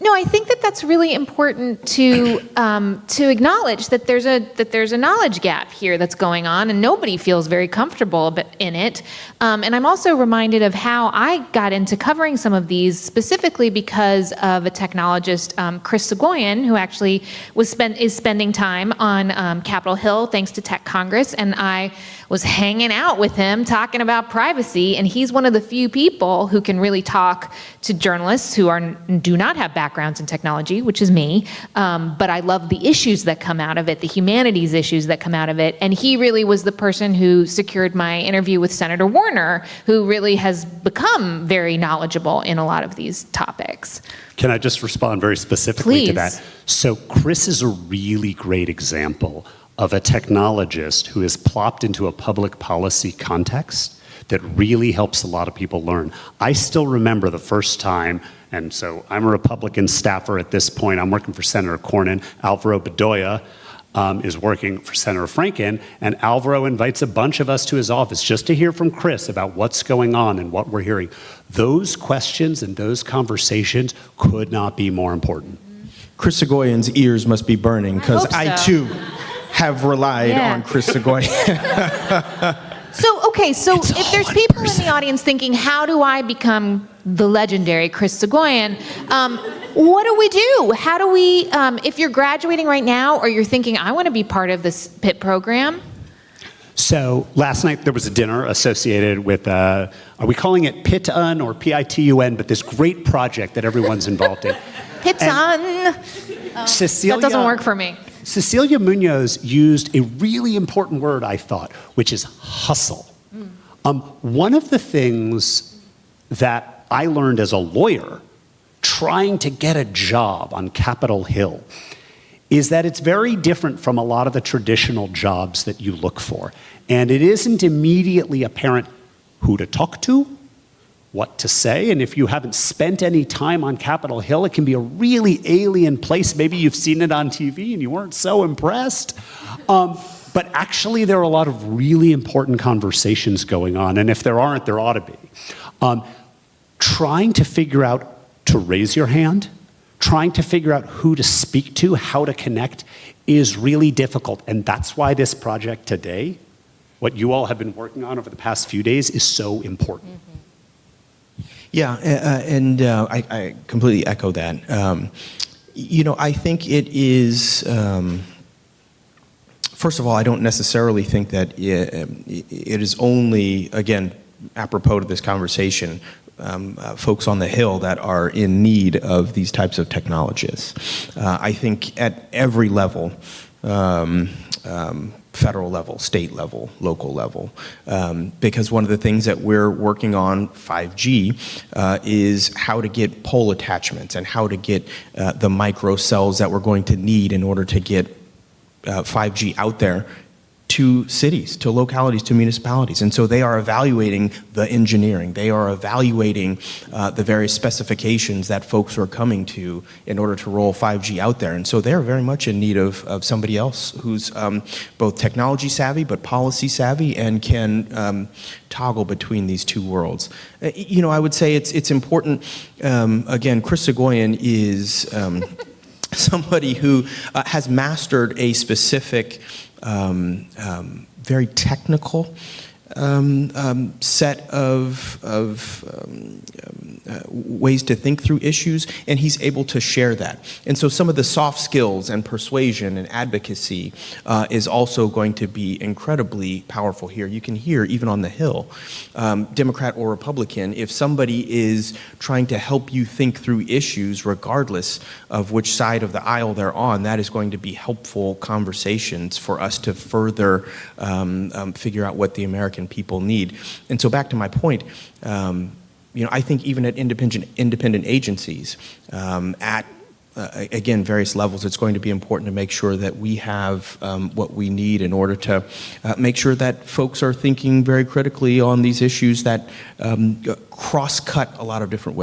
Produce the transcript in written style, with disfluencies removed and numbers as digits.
No, I think that that's really important to acknowledge that there's a knowledge gap here that's going on, and nobody feels very comfortable in it. And I'm also reminded of how I got into covering some of these specifically because of a technologist, Chris Soghoian, who actually is spending time on Capitol Hill thanks to TechCongress, and I was hanging out with him talking about privacy, and he's one of the few people who can really talk to journalists who do not have backgrounds in technology, which is me, but I love the issues that come out of it, the humanities issues that come out of it, and he really was the person who secured my interview with Senator Warner, who really has become very knowledgeable in a lot of these topics. Can I just respond very specifically to that? Please. So Chris is a really great example of a technologist who is plopped into a public policy context that really helps a lot of people learn. I still remember the first time, and so I'm a Republican staffer at this point. I'm working for Senator Cornyn. Alvaro Bedoya is working for Senator Franken, and Alvaro invites a bunch of us to his office just to hear from Chris about what's going on and what we're hearing. Those questions and those conversations could not be more important. Chris Soghoian's ears must be burning, because I too have relied on Chris Soghoian. So if there's people in the audience thinking, how do I become the legendary Chris Soghoian? What do we do? How do we, if you're graduating right now or you're thinking, I want to be part of this PIT program? So last night there was a dinner associated with, are we calling it PITUN or PITUN, but this great project that everyone's involved in. PITUN. Cecilia, that doesn't work for me. Cecilia Munoz used a really important word, I thought, which is hustle. One of the things that I learned as a lawyer trying to get a job on Capitol Hill is that it's very different from a lot of the traditional jobs that you look for. And it isn't immediately apparent who to talk to, what to say, and if you haven't spent any time on Capitol Hill, it can be a really alien place. Maybe you've seen it on TV and you weren't so impressed. But actually, there are a lot of really important conversations going on, and if there aren't, there ought to be. Trying to figure out to raise your hand, trying to figure out who to speak to, how to connect, is really difficult, and that's why this project today, what you all have been working on over the past few days, is so important. Yeah, and I completely echo that. You know, I think it is, first of all, I don't necessarily think that it is only, again, apropos to this conversation, folks on the Hill that are in need of these types of technologists. I think at every level, federal level, state level, local level, because one of the things that we're working on 5G is how to get pole attachments and how to get the micro cells that we're going to need in order to get 5G out there to cities, to localities, to municipalities. And so they are evaluating the engineering. They are evaluating the various specifications that folks are coming to in order to roll 5G out there. And so they're very much in need of somebody else who's both technology savvy but policy savvy and can toggle between these two worlds. You know, I would say it's important, again, Chris Soghoian is somebody who has mastered a specific very technical set of ways to think through issues, and he's able to share that. And so some of the soft skills and persuasion and advocacy is also going to be incredibly powerful here. You can hear, even on the Hill, Democrat or Republican, if somebody is trying to help you think through issues, regardless of which side of the aisle they're on, that is going to be helpful conversations for us to further figure out what the American people need. And so back to my point, you know, I think even at independent agencies, at again, various levels, it's going to be important to make sure that we have what we need in order to make sure that folks are thinking very critically on these issues that cross-cut a lot of different ways.